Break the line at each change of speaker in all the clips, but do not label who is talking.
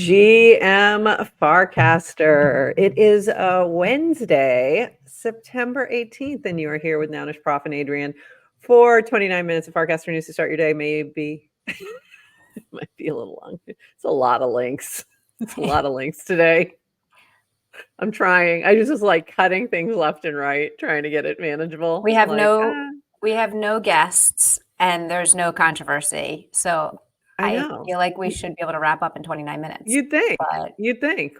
GM Farcaster. It is Wednesday, September 18th, and you are here with Nounish Prof and Adrian for 29 minutes of Farcaster news to start your day. Maybe it might be a little long. It's a lot of links. It's a lot of links today. I'm trying. I just was like cutting things left and right, trying to get it manageable.
We have no guests, and there's no controversy. So I feel like we should be able to wrap up in 29 minutes.
You'd think.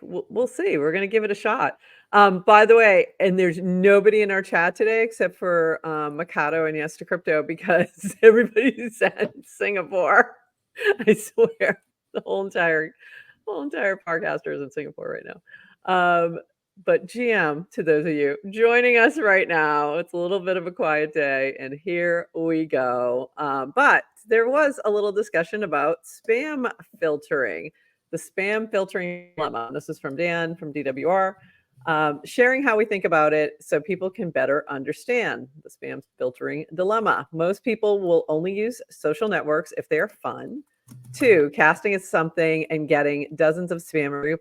We'll see. We're going to give it a shot. By the way, and there's nobody in our chat today except for Mikado and Yes to Crypto because everybody's at Singapore. I swear, the whole entire Farcaster is in Singapore right now. But GM, to those of you joining us right now, it's a little bit of a quiet day, and here we go. But there was a little discussion about spam filtering, the spam filtering dilemma. This is from Dan from DWR, sharing how we think about it so people can better understand the spam filtering dilemma. Most people will only use social networks if they are fun. 2, casting something and getting dozens of spammy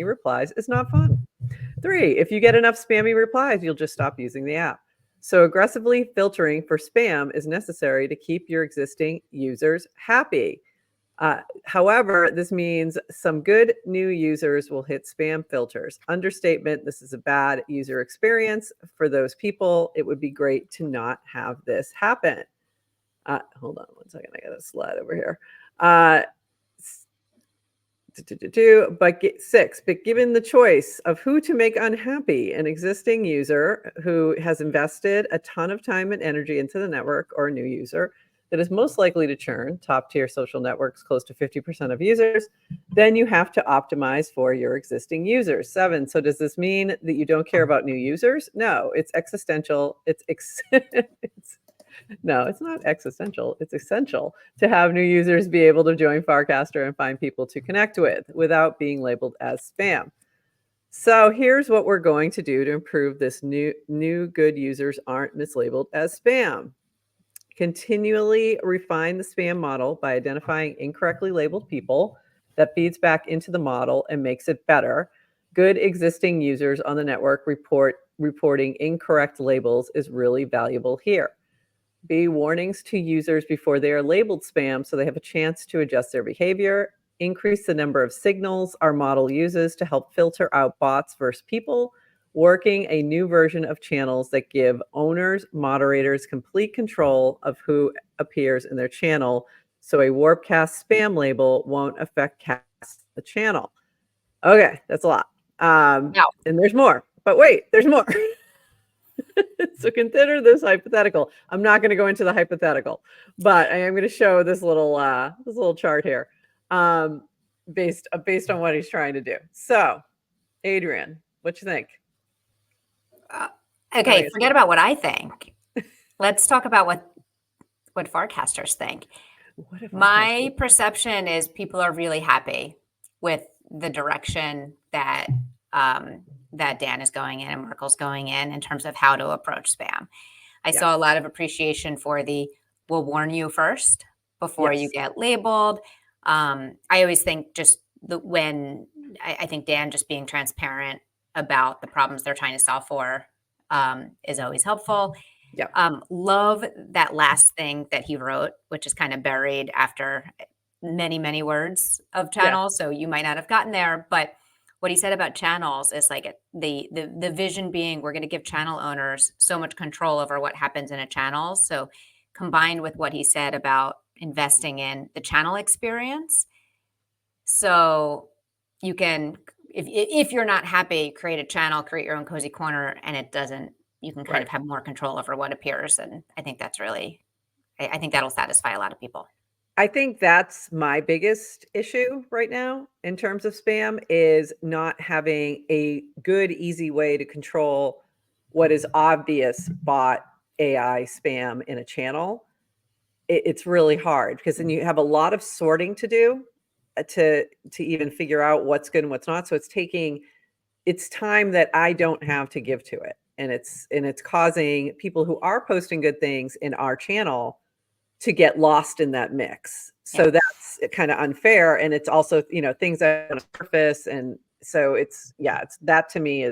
replies is not fun. 3, if you get enough spammy replies, you'll just stop using the app. So aggressively filtering for spam is necessary to keep your existing users happy. However, this means some good new users will hit spam filters. Understatement, this is a bad user experience for those people. It would be great to not have this happen. Hold on one second. I got a slide over here. 6, but given the choice of who to make unhappy, an existing user who has invested a ton of time and energy into the network or a new user that is most likely to churn, top tier social networks, close to 50% of users, then you have to optimize for your existing users. 7, so does this mean that you don't care about new users? No, it's existential. No, it's not existential. It's essential to have new users be able to join Farcaster and find people to connect with without being labeled as spam. So here's what we're going to do to improve this new good users aren't mislabeled as spam. Continually refine the spam model by identifying incorrectly labeled people. That feeds back into the model and makes it better. Good existing users on the network reporting incorrect labels is really valuable here. B, warnings to users before they are labeled spam so they have a chance to adjust their behavior. Increase the number of signals our model uses to help filter out bots versus people. Working a new version of channels that give owners, moderators complete control of who appears in their channel so a Warpcast spam label won't affect the channel. Okay, that's a lot. And there's more. But wait, there's more. So consider this hypothetical. I'm not going to go into the hypothetical, but I am going to show this little chart here, based on what he's trying to do. So, Adrian, what you think?
Okay, forget about what I think. Let's talk about what Farcasters think. My perception is people are really happy with the direction that that Dan is going in and Merkel's going in terms of how to approach spam. I saw a lot of appreciation for we'll warn you first before you get labeled. I always think I think Dan just being transparent about the problems they're trying to solve for is always helpful. Love that last thing that he wrote, which is kind of buried after many, many words of channels. So you might not have gotten there, but what he said about channels is like the vision being we're going to give channel owners so much control over what happens in a channel. So combined with what he said about investing in the channel experience. So you can, if you're not happy, create a channel, create your own cozy corner, and you can kind of have more control over what appears. And I think that's really, I think that'll satisfy a lot of people.
I think that's my biggest issue right now in terms of spam is not having a good, easy way to control what is obvious bot AI spam in a channel. It's really hard because then you have a lot of sorting to do to even figure out what's good and what's not. So it's time that I don't have to give to it. And it's causing people who are posting good things in our channel to get lost in that mix. So kind of unfair. And it's also, you know, things that on a surface. And so it's that to me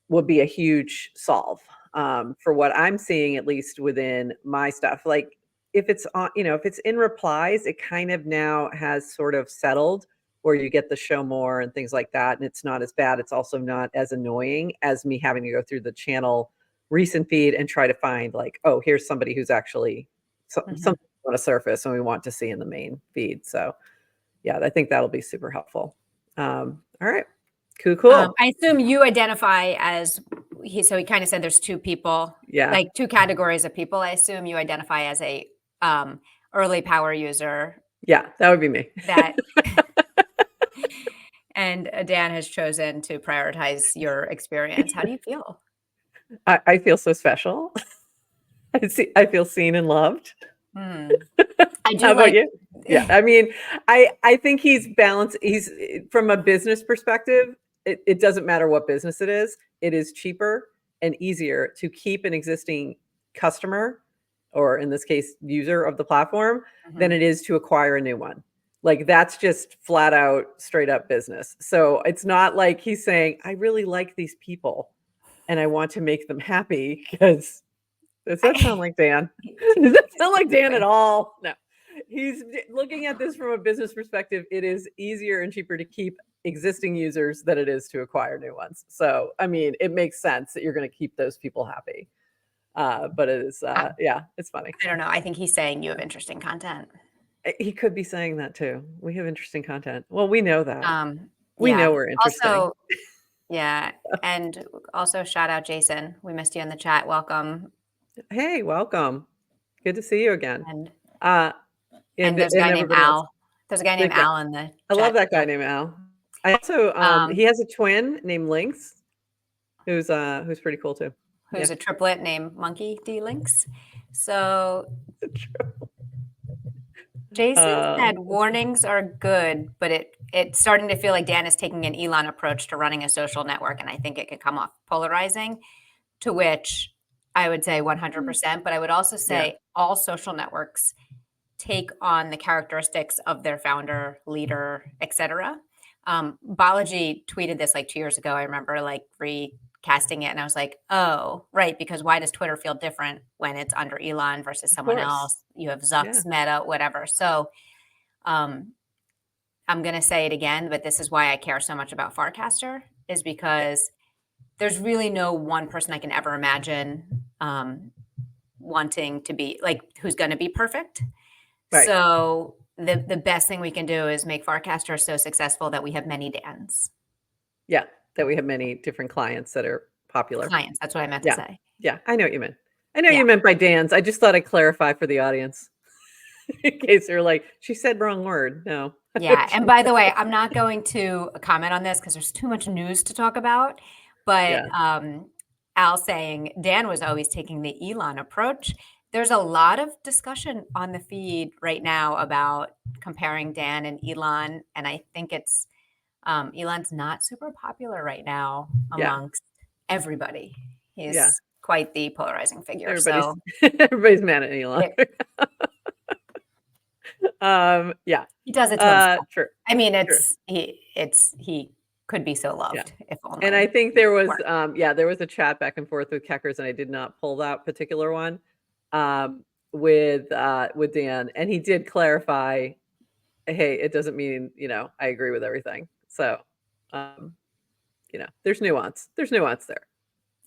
would be a huge solve for what I'm seeing, at least within my stuff. Like if it's on, you know, if it's in replies, it kind of now has sort of settled where you get the show more and things like that. And it's not as bad. It's also not as annoying as me having to go through the channel recent feed and try to find like, oh, here's somebody who's actually something on a surface and we want to see in the main feed. So yeah, I think that'll be super helpful. All right. Cool.
I assume you identify as so he kind of said there's two people, like two categories of people. I assume you identify as a early power user.
Yeah, that would be me.
And Dan has chosen to prioritize your experience. How do you feel?
I feel so special. I feel seen and loved.
I do.
How about you? Yeah, I mean, I think he's balanced. He's from a business perspective. It doesn't matter what business it is. It is cheaper and easier to keep an existing customer, or in this case, user of the platform, than it is to acquire a new one. Like that's just flat out, straight up business. So it's not like he's saying, I really like these people and I want to make them happy, because does that sound like Dan? Does that sound like Dan at all? No. He's looking at this from a business perspective. It is easier and cheaper to keep existing users than it is to acquire new ones. So, I mean, it makes sense that you're going to keep those people happy. But it is, it's funny.
I don't know. I think he's saying you have interesting content.
He could be saying that too. We have interesting content. Well, we know that. We know we're interesting.
Also, and also shout out Jason. We missed you in the chat. Welcome.
Hey, welcome. Good to see you again.
And there's a guy named Al. There's a guy named Al in the chat.
I love that guy named Al. I also he has a twin named Lynx, who's pretty cool too.
Who's a triplet named Monkey D Lynx. So Jason said warnings are good, but it's starting to feel like Dan is taking an Elon approach to running a social network, and I think it can come off polarizing, to which I would say 100%, but I would also say all social networks take on the characteristics of their founder, leader, etc. Balaji tweeted this like 2 years ago. I remember like recasting it, and I was like, oh, right, because why does Twitter feel different when it's under Elon versus someone else? You have Zuck's, Meta, whatever. So I'm going to say it again, but this is why I care so much about Farcaster, is because there's really no one person I can ever imagine wanting to be like, who's going to be perfect. Right. So the best thing we can do is make Farcaster so successful that we have many Dans.
Yeah, that we have many different clients that are popular.
Clients, that's what I meant to say.
Yeah, I know what you meant. I know you meant by Dans. I just thought I'd clarify for the audience in case they're like, she said wrong word. No.
Yeah, and by the way, I'm not going to comment on this because there's too much news to talk about. But Al saying Dan was always taking the Elon approach. There's a lot of discussion on the feed right now about comparing Dan and Elon. And I think it's Elon's not super popular right now amongst everybody. He's quite the polarizing figure.
Everybody's mad at Elon.
He does it to himself.
True.
I mean, he could be so loved if only.
And I think there was there was a chat back and forth with Keccers, and I did not pull that particular one with Dan, and he did clarify, hey, it doesn't mean, I agree with everything. So there's nuance. There's nuance there.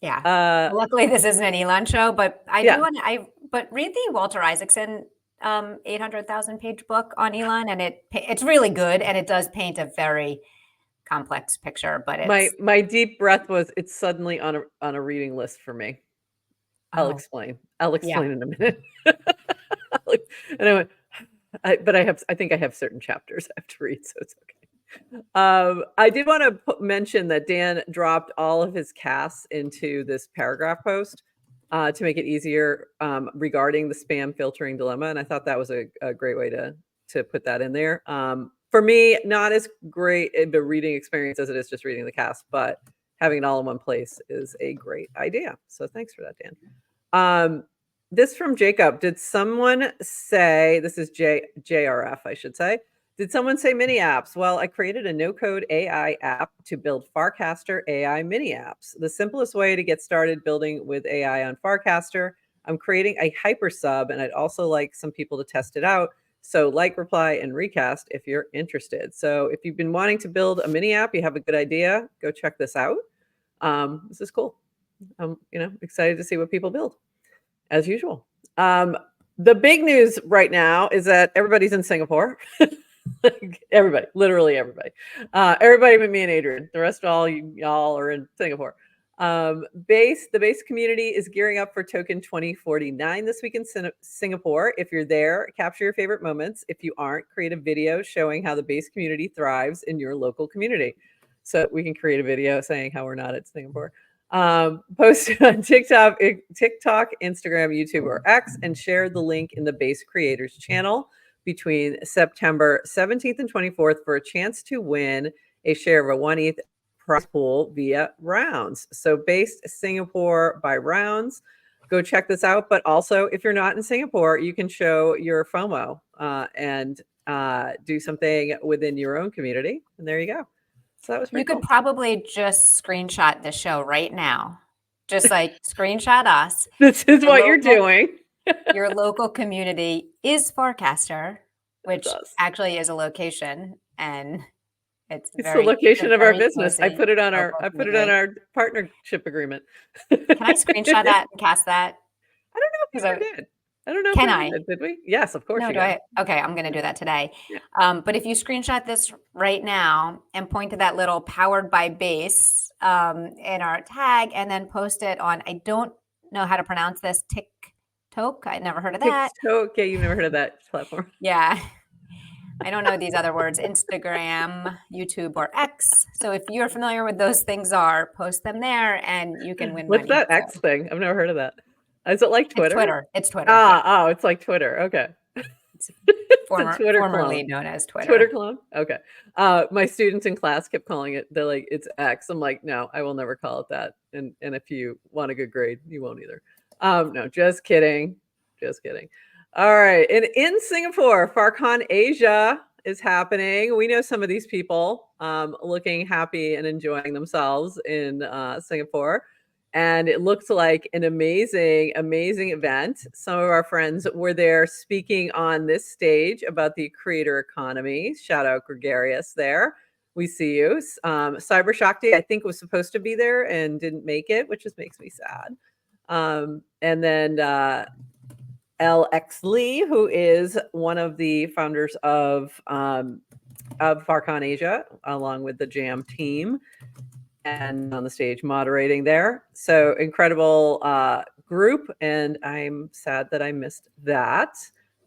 Yeah. Luckily this isn't an Elon show, but I do want to read the Walter Isaacson 800,000 page book on Elon, and it's really good, and it does paint a very complex picture. But it's,
my deep breath was, it's suddenly on a reading list for me. I'll explain in a minute. And I went, I think I have certain chapters I have to read, so it's okay. I did want to mention that Dan dropped all of his casts into this paragraph post to make it easier regarding the spam filtering dilemma. And I thought that was a great way to put that in there. For me, not as great of a reading experience as it is just reading the cast, but having it all in one place is a great idea. So thanks for that, Dan. this from Jacob. Did someone say, this is JRF, I should say. Did someone say mini apps? Well, I created a no-code AI app to build Farcaster AI mini apps. The simplest way to get started building with AI on Farcaster. I'm creating a hyper sub, and I'd also like some people to test it out. So like, reply, and recast if you're interested. So if you've been wanting to build a mini app, you have a good idea, go check this out. This is cool. I'm excited to see what people build, as usual. The big news right now is that everybody's in Singapore. Like everybody, literally everybody. Everybody but me and Adrian. The rest of y'all are in Singapore. The base community is gearing up for Token 2049 this week in Singapore. If you're there, capture your favorite moments. If you aren't, create a video showing how the base community thrives in your local community. So we can create a video saying how we're not at Singapore. Post it on TikTok, Instagram, YouTube, or X, and share the link in the base creators channel between September 17th and 24th for a chance to win a share of a 1 ETH prize pool via rounds. So based Singapore by rounds. Go check this out. But also, if you're not in Singapore, you can show your FOMO and do something within your own community. And there you go. So that was pretty cool.
Could probably just screenshot the show right now. Just like screenshot us.
This is what you're doing.
Your local community is Farcaster, which actually is a location, and it's
the location of our business. I put it on our partnership agreement.
Can I screenshot that and cast that?
I don't know if you ever did. I don't know.
Can I?
Did we? Yes, of course.
No, okay, I'm going to do that today. Yeah. But if you screenshot this right now and point to that little powered by base in our tag, and then post it on, I don't know how to pronounce this, TikTok. I never heard of that.
TikTok. Yeah, you've never heard of that platform.
Yeah. I don't know these other words, Instagram, YouTube, or X. So if you're familiar with those things post them there and you can win
money. What's that X thing? I've never heard of that. Is it like Twitter?
It's Twitter.
Oh, it's like Twitter. Okay.
Formerly known as Twitter.
Twitter clone? Okay. My students in class kept calling it, they're like, it's X. I'm like, no, I will never call it that. And if you want a good grade, you won't either. No, just kidding. Just kidding. All right. And in Singapore, FarCon Asia is happening. We know some of these people looking happy and enjoying themselves in Singapore. And it looks like an amazing, amazing event. Some of our friends were there speaking on this stage about the creator economy. Shout out Gregarious there. We see you. Cyber Shakti, I think, was supposed to be there and didn't make it, which just makes me sad. And then LX Lee, who is one of the founders of FarCon Asia, along with the Jam team, and on the stage moderating there. So incredible group, and I'm sad that I missed that,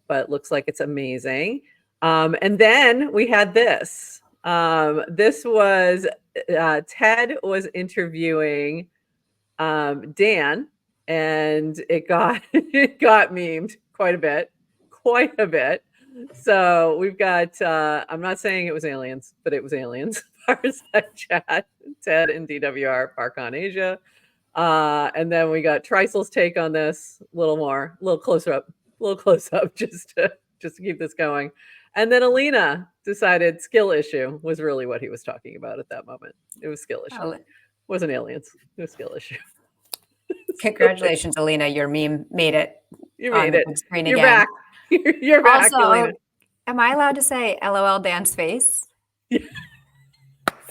but looks like it's amazing. And then we had this. This was Ted was interviewing Dan, and it got memed quite a bit. So we've got I'm not saying it was aliens, but it was aliens. Fireside chat, Ted and DWR, FarCon Asia. And then we got Tricel's take on this, a little closer up, just to keep this going. And then Alina decided skill issue was really what he was talking about at that moment. It was skill issue. It wasn't aliens. It was skill issue.
Congratulations, Alina. Your meme made it.
You made it.
Screen
You're
again.
back. You're back,
also,
Alina.
Am I allowed to say LOL Dan's face?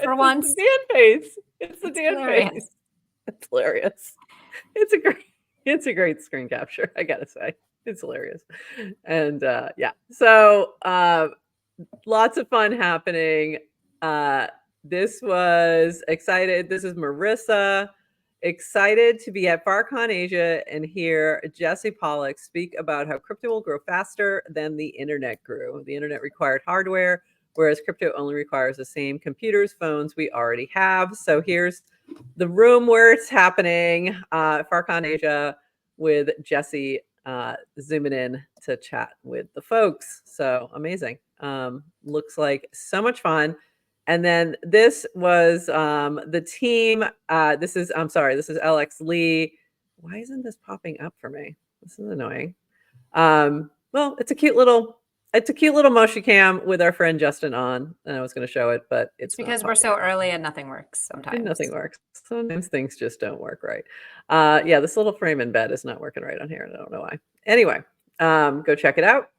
For once.
It's the Dan face. It's the Dan face. It's hilarious. It's a great screen capture, I gotta say. It's hilarious. And yeah. So lots of fun happening. This was excited. This is Marissa. Excited to be at FarCon Asia and hear Jesse Pollock speak about how crypto will grow faster than the internet grew. The internet required hardware, whereas crypto only requires the same computers, phones we already have. So here's the room where it's happening, FarCon Asia, with Jesse zooming in to chat with the folks. So amazing. Looks like so much fun. And then this was the team. This is LX Lee. Why isn't this popping up for me? This is annoying. Well, it's a cute little motion cam with our friend Justin on, and I was going to show it, but
it's because we're so early and nothing works sometimes.
And nothing works. Sometimes things just don't work right. Yeah, this little frame in bed is not working right on here, and I don't know why. Anyway, go check it out.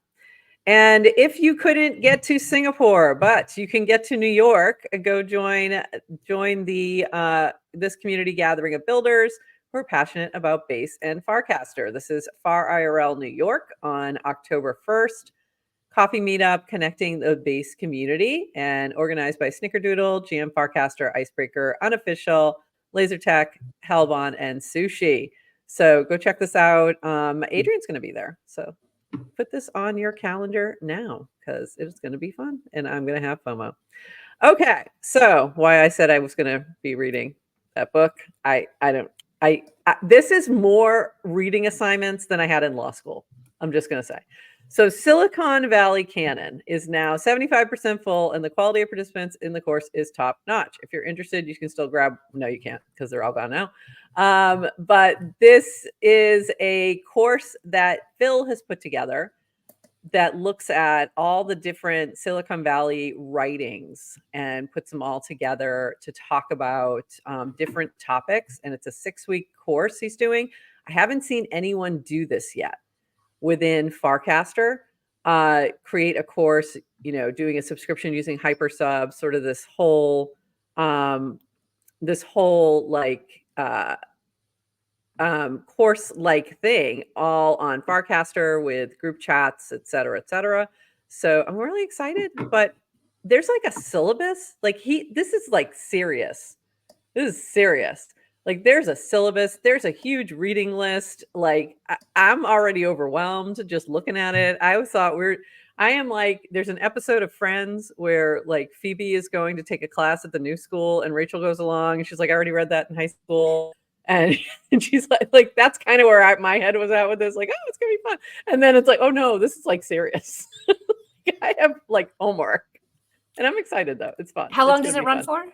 And if you couldn't get to Singapore, but you can get to New York, go join the this community gathering of builders who are passionate about Base and Farcaster. This is Far IRL New York on October 1st. Coffee meetup connecting the Base community and organized by Snickerdoodle, GM Farcaster, Icebreaker, Unofficial, Lasertech, Hellbon, and Sushi. So go check this out. Adrian's going to be there. So put this on your calendar now because it is going to be fun and I'm going to have FOMO. Okay. So why I said I was going to be reading that book. This is more reading assignments than I had in law school. I'm just going to say. So Silicon Valley Canon is now 75% full and the quality of participants in the course is top notch. If you're interested, you can still grab, no, you can't because they're all gone now. But this is a course that Phil has put together that looks at all the different Silicon Valley writings and puts them all together to talk about different topics. And it's a 6-week course he's doing. I haven't seen anyone do this yet within Farcaster. Create a course, doing a subscription using Hypersub, sort of this whole course-like thing, all on Farcaster with group chats, et cetera, et cetera. So I'm really excited, but there's like a syllabus. This is like serious. This is serious. Like there's a syllabus, there's a huge reading list. Like I'm already overwhelmed just looking at it. I always thought there's an episode of Friends where like Phoebe is going to take a class at the new school and Rachel goes along and she's like, I already read that in high school. And she's like, that's kind of where my head was at with this. Like, oh, it's going to be fun. And then it's like, oh no, this is like serious. I have like homework and I'm excited though. It's fun.
How long does it run for?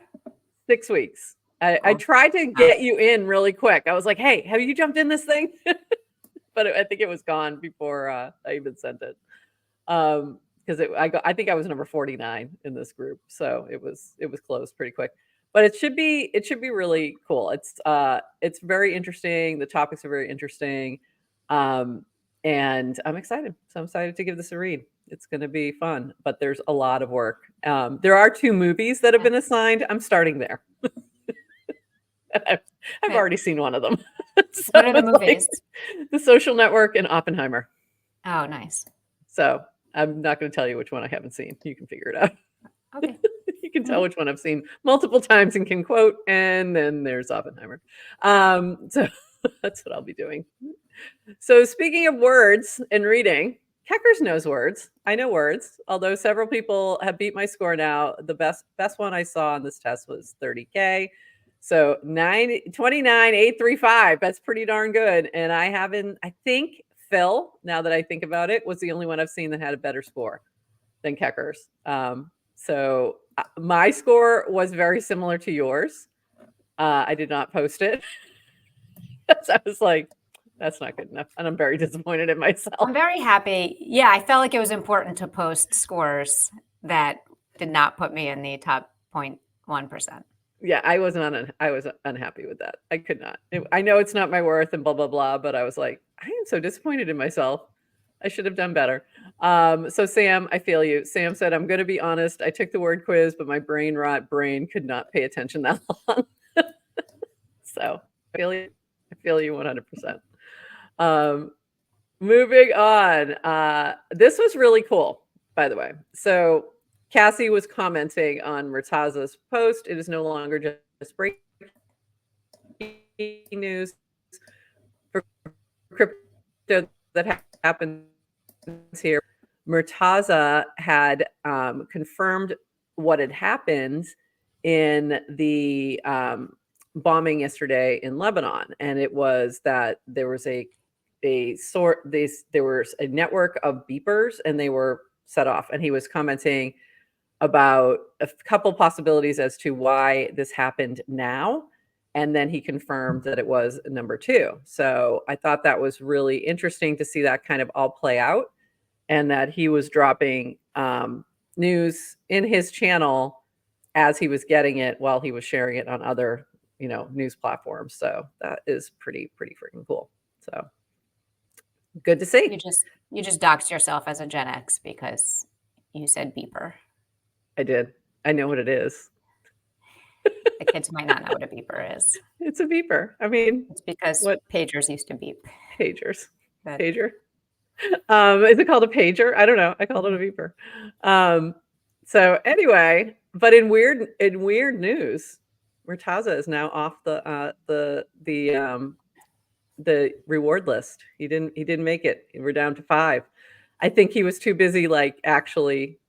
6 weeks. I tried to get you in really quick. I was like, hey, have you jumped in this thing? But I think it was gone before I even sent it. Because I think I was number 49 in this group. So it was closed pretty quick. But it should be really cool. It's very interesting. The topics are very interesting. And I'm excited. So I'm excited to give this a read. It's going to be fun, but there's a lot of work. There are 2 movies that have been assigned. I'm starting there. I've already seen one of them. So
what are the movies?
Like The Social Network and Oppenheimer.
Oh, nice.
So I'm not going to tell you which one I haven't seen. You can figure it out.
Okay.
You can tell which one I've seen multiple times and can quote. And then there's Oppenheimer. So that's what I'll be doing. So speaking of words and reading, Keccers knows words. I know words, although several people have beat my score now. The best one I saw on this test was 30K. So 29,835. That's pretty darn good. And I think Phil, now that I think about it, was the only one I've seen that had a better score than Keccers. So my score was very similar to yours. I did not post it. So I was like, that's not good enough. And I'm very disappointed in myself.
I'm very happy. Yeah, I felt like it was important to post scores that did not put me in the top 0.1%.
Yeah, I was unhappy with that. I could not. I know it's not my worth and blah, blah, blah, but I was like, I am so disappointed in myself. I should have done better. So Sam, I feel you. Sam said, I'm going to be honest. I took the word quiz, but my brain could not pay attention that long. So I feel you 100%. Moving on. This was really cool, by the way. So Cassie was commenting on Murtaza's post. It is no longer just breaking news for crypto that happens here. Murtaza had confirmed what had happened in the bombing yesterday in Lebanon, and it was that there was a network of beepers, and they were set off. And he was commenting about a couple possibilities as to why this happened now. And then he confirmed that it was number 2. So I thought that was really interesting to see that kind of all play out, and that he was dropping news in his channel as he was getting it while he was sharing it on other, news platforms. So that is pretty freaking cool. So good to see.
You just doxed yourself as a Gen X because you said beeper.
I did. I know what it is.
The kids might not know what a beeper is.
It's a beeper. I mean,
it's because pagers used to beep.
Pagers. Pager. Is it called a pager? I don't know. I called it a beeper. So anyway, but in weird news, Murtaza is now off the reward list. He didn't make it. We're down to 5. I think he was too busy actually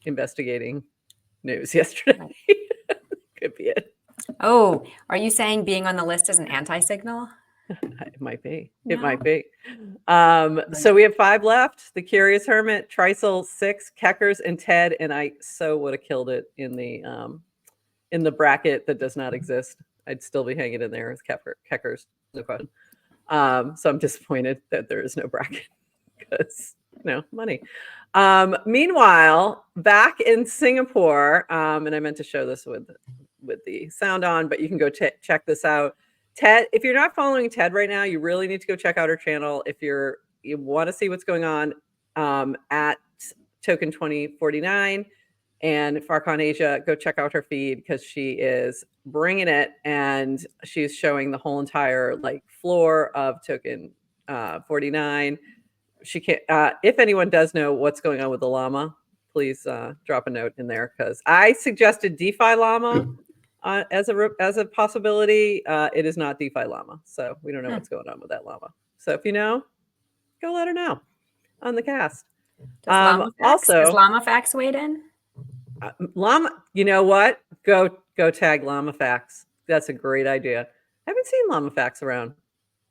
investigating news yesterday. Could be it.
Oh, are you saying being on the list is an anti-signal?
It might be. No. It might be. So we have 5 left. The Curious Hermit, Trisel, 6, Keccers, and Ted. And I so would have killed it in the bracket that does not exist. I'd still be hanging in there as Keccers. No question. So I'm disappointed that there is no bracket because money. Meanwhile, back in Singapore, and I meant to show this with the sound on, but you can go check this out. Ted, if you're not following Ted right now, you really need to go check out her channel. If you want to see what's going on at Token 2049 and FarCon Asia, go check out her feed because she is bringing it, and she's showing the whole entire floor of Token 49. She can't. If anyone does know what's going on with the llama, please drop a note in there because I suggested DeFi llama as a possibility. It is not DeFi llama, so we don't know what's going on with that llama. So if you know, go let her know on the cast.
Does Llama Facts weighed in?
Llama, you know what? Go tag Llama Facts. That's a great idea. I haven't seen Llama Facts around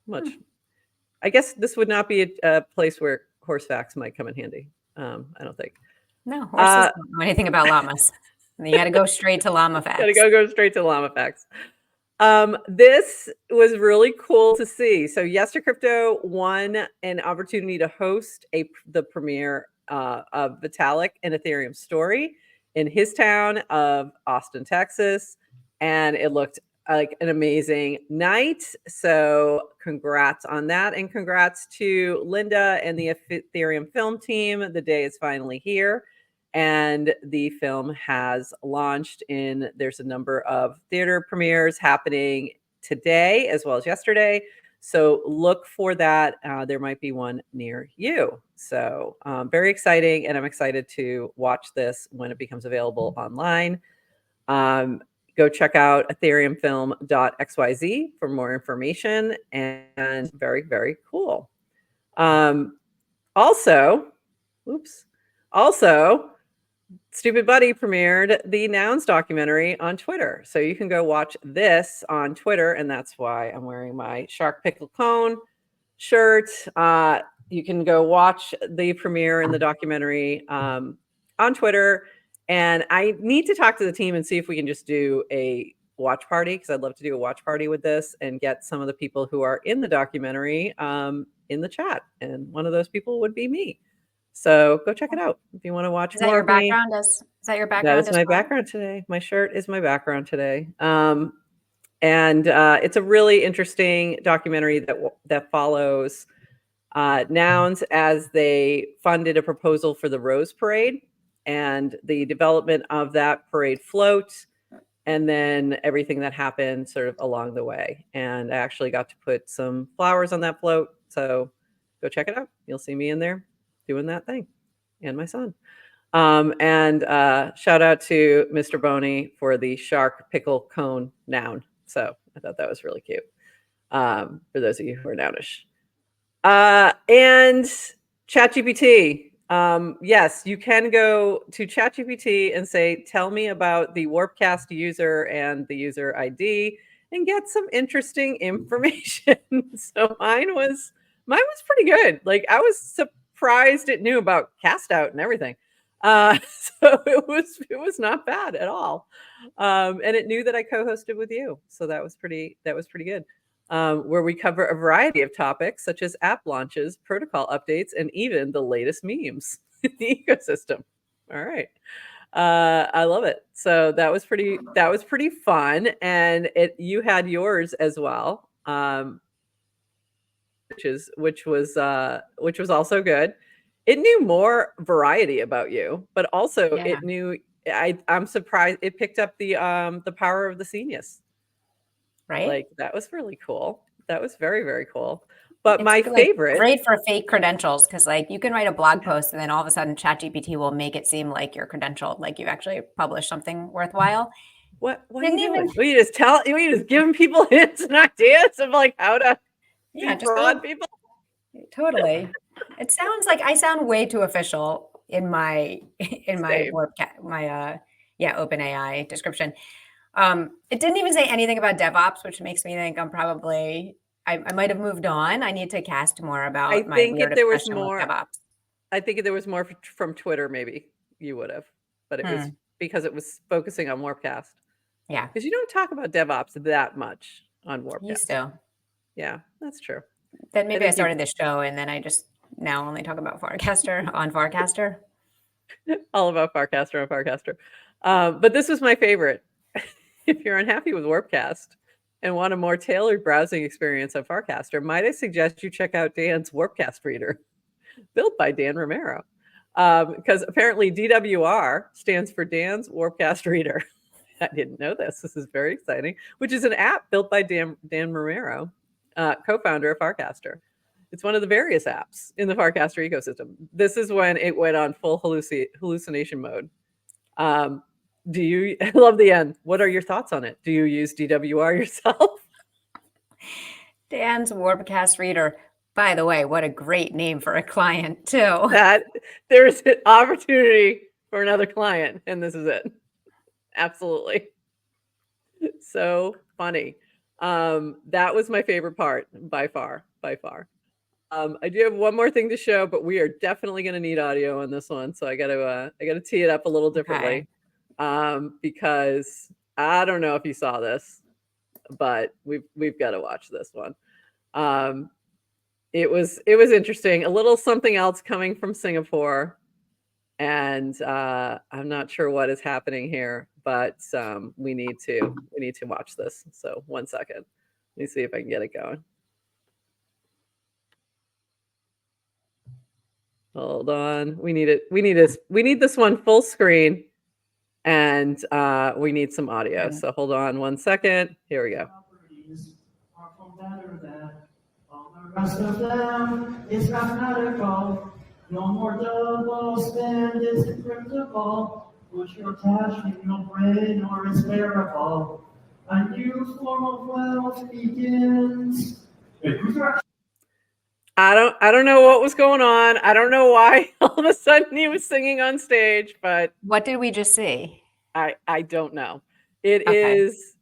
much. I guess this would not be a place where horse facts might come in handy. I don't think.
No, horses don't know anything about llamas. You got to go straight to Llama Facts.
Got to go straight to Llama Facts. This was really cool to see. So Yester Crypto won an opportunity to host the premiere of Vitalik and Ethereum Story in his town of Austin, Texas, and it looked like an amazing night. So congrats on that, and congrats to Linda and the Ethereum film team. The day is finally here, and the film has launched there's a number of theater premieres happening today as well as yesterday. So look for that. There might be one near you. So very exciting, and I'm excited to watch this when it becomes available online. Go check out ethereumfilm.xyz for more information, and very, very cool. Also, Stupid Buddy premiered the Nouns documentary on Twitter. So you can go watch this on Twitter, and that's why I'm wearing my Shark Pickle Cone shirt. You can go watch the premiere and the documentary on Twitter. And I need to talk to the team and see if we can just do a watch party, because I'd love to do a watch party with this and get some of the people who are in the documentary in the chat. And one of those people would be me. So go check it out if you want to watch more of me.
Is that your background?
That is my background today. My shirt is my background today. And it's a really interesting documentary that follows Nouns as they funded a proposal for the Rose Parade and the development of that parade float, and then everything that happened sort of along the way. And I actually got to put some flowers on that float. So go check it out. You'll see me in there doing that thing, and my son. And shout out to Mr. Boney for the Shark Pickle Cone noun. So I thought that was really cute for those of you who are nounish. And ChatGPT. Yes, you can go to ChatGPT and say, tell me about the Warpcast user and the user ID, and get some interesting information. So mine was pretty good. I was surprised it knew about cast out and everything. So it was not bad at all. And it knew that I co-hosted with you. So that was pretty good. Where we cover a variety of topics such as app launches, protocol updates, and even the latest memes in the ecosystem. All right. I love it. So that was pretty fun. And you had yours as well. Which was also good. It knew more variety about you, but also it knew I'm surprised it picked up the power of the genius.
Right?
Like that was really cool. That was very, very cool. But
It's
my favorite,
great for fake credentials, because like you can write a blog post and then all of a sudden ChatGPT will make it seem like you're credentialed, like you actually published something worthwhile.
what are you doing? Were you just giving people hints and ideas of like how to defraud people?
Totally. It sounds like I sound way too official in my Warpcast, my OpenAI description. It didn't even say anything about DevOps, which makes me think I'm probably I might have moved on. I need to cast more about my weird obsession with DevOps.
I think if there was more from Twitter, maybe you would have, but it was because it was focusing on Warpcast.
Yeah,
because you don't talk about DevOps that much on Warpcast.
Used to.
Yeah, that's true.
Then maybe I started this show and then I just now only talk about Farcaster on Farcaster.
All about Farcaster on Farcaster. But this was my favorite. If you're unhappy with Warpcast and want a more tailored browsing experience on Farcaster, might I suggest you check out Dan's Warpcast Reader, built by Dan Romero. Because apparently DWR stands for Dan's Warpcast Reader. I didn't know this. This is very exciting, which is an app built by Dan Romero, co-founder of Farcaster. It's one of the various apps in the Farcaster ecosystem. This is when it went on full hallucination mode. I love the end. What are your thoughts on it? Do you use DWR yourself?
Dan's Warpcast Reader. By the way, what a great name for a client too.
That there's an opportunity for another client, and this is it. Absolutely. So funny. That was my favorite part by far. I do have one more thing to show, but we are definitely going to need audio on this one. So I got to tee it up a little differently. Because I don't know if you saw this, but we've got to watch this one. It was interesting. A little something else coming from Singapore, and I'm not sure what is happening here, but we need to watch this. So 1 second. Let me see if I can get it going. Hold on. We need this one full screen, and we need some audio. So hold on 1 second. Here we go.
All the rest of them is mathematical. No more double spend is encryptable. Put your cash in your brain or it's bearable. A new form of wealth begins.
I don't know what was going on. I don't know why all of a sudden he was singing on stage, but
what did we just see?
I don't know. It is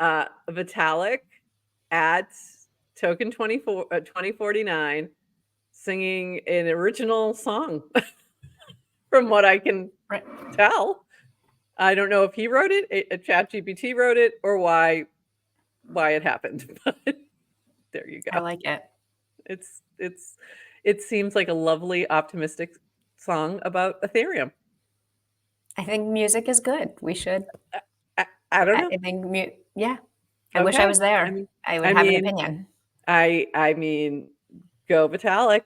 Vitalik at Token 2049 singing an original song from what I can tell. I don't know if he wrote it, a ChatGPT wrote it, or why it happened. But there you go.
I like it.
It seems like a lovely, optimistic song about Ethereum.
I think music is good. We should.
I don't know.
I think, yeah. I wish I was there. I would have an opinion.
I mean, go Vitalik.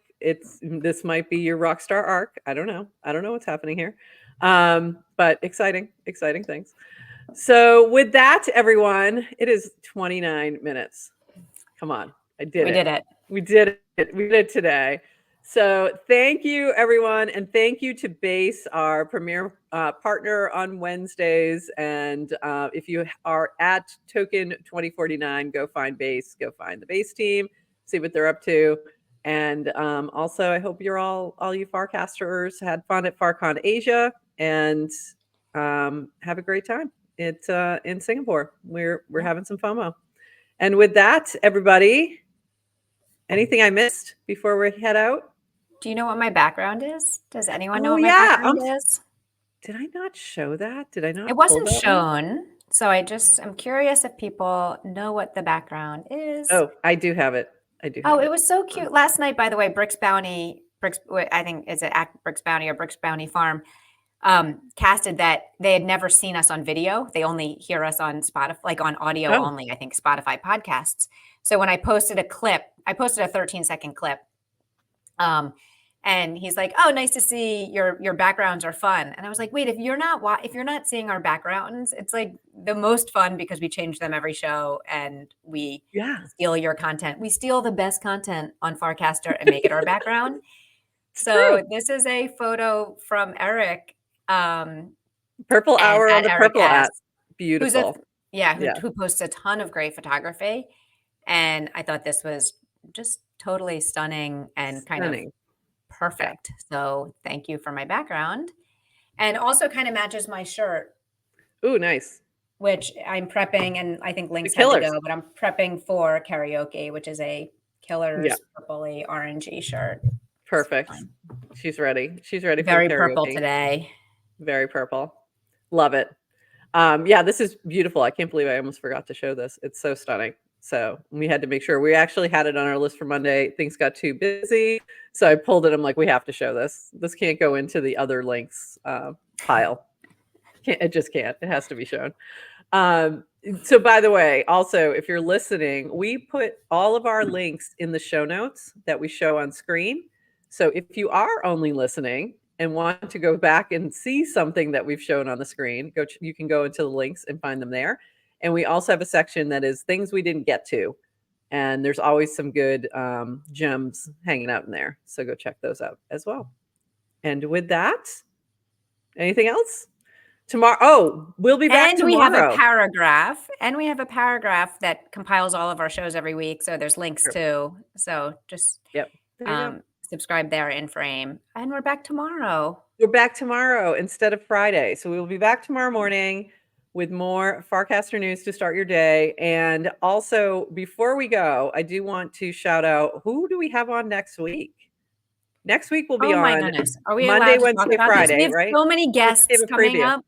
This might be your rock star arc. I don't know what's happening here. But exciting things. So with that, everyone, it is 29 minutes. Come on. We did it. We did it today. So thank you, everyone. And thank you to Base, our premier partner on Wednesdays. And if you are at Token 2049, go find Base, go find the Base team, see what they're up to. And also, I hope all you Farcasters had fun at FarCon Asia and have a great time. It's in Singapore. We're having some FOMO. And with that, everybody, anything I missed before we head out?
Do you know what my background is? Does anyone know
Oh
what my
yeah.
background is?
Did I not show that? Did I not?
It
pull
wasn't
that one?
shown. So I'm curious if people know what the background is.
Oh, I do have it.
Oh, it was so cute. Last night, by the way, Bricks Bounty, I think is it Bricks Bounty or Bricks Bounty Farm, casted that they had never seen us on video. They only hear us on Spotify, like on audio
Oh.
only, I think Spotify podcasts. So when I posted a clip, I posted a 13-second clip. And he's like, "Oh, nice to see your backgrounds are fun." And I was like, "Wait, if you're not seeing our backgrounds, it's like the most fun because we change them every show and we steal your content. We steal the best content on Farcaster and make it our background." So this is a photo from Eric.
Purple Hour on the Purple app. Beautiful.
Who posts a ton of great photography. And I thought this was just totally stunning and kind of perfect. So thank you for my background. And also kind of matches my shirt.
Ooh, nice.
Which I'm prepping, and I think links had to go, but I'm prepping for karaoke, which is a Keccers purpley orangey shirt.
Perfect. She's ready. She's ready for
very
karaoke.
Purple today.
Very purple. Love it. Yeah, this is beautiful. I can't believe I almost forgot to show this. It's so stunning. So we had to make sure. We actually had it on our list for Monday. Things got too busy. So I pulled it. I'm like, we have to show this. This can't go into the other links pile. It just can't. It has to be shown. So by the way, also, if you're listening, we put all of our links in the show notes that we show on screen. So if you are only listening and want to go back and see something that we've shown on the screen, you can go into the links and find them there. And we also have a section that is things we didn't get to. And there's always some good gems hanging out in there. So go check those out as well. And with that, anything else? Tomorrow, we'll be back tomorrow.
We have a paragraph that compiles all of our shows every week. So there's links too. So just subscribe there in frame. And we're back tomorrow.
We're back tomorrow instead of Friday. So we will be back tomorrow morning with more Farcaster news to start your day. And also, before we go, I do want to shout out, who do we have on next week? Next week will be on Monday, Wednesday, Friday,
we have
right?
so many guests coming up.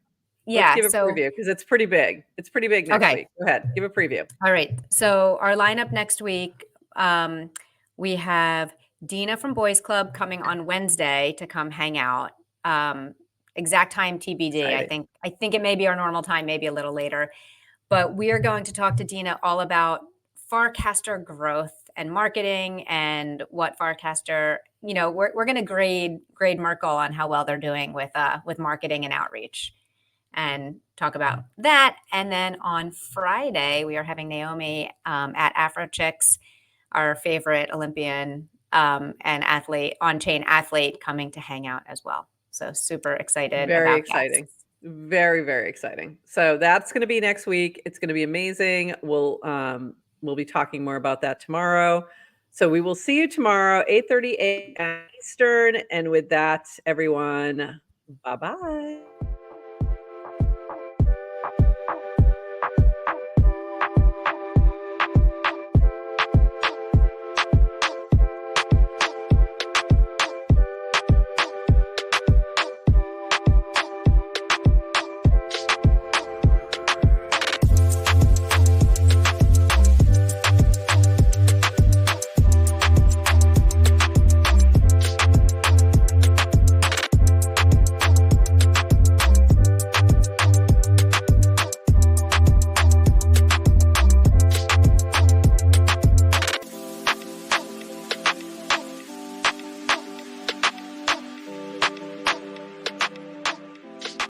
Yeah, let's give a preview because it's pretty big. It's pretty big next week. Go ahead, give a preview.
All right. So our lineup next week, we have Dina from Boys Club coming on Wednesday to come hang out. Exact time TBD. Exciting. I think it may be our normal time, maybe a little later. But we are going to talk to Dina all about Farcaster growth and marketing and what Farcaster, we're going to grade Merkle on how well they're doing with marketing and outreach. And talk about that. And then on Friday, we are having Naomi at AfroChicks, our favorite Olympian and athlete, on-chain athlete, coming to hang out as well. So super excited.
Very exciting. Very, very exciting. So that's going to be next week. It's going to be amazing. We'll be talking more about that tomorrow. So we will see you tomorrow, 8:30 a.m. Eastern. And with that, everyone, bye-bye.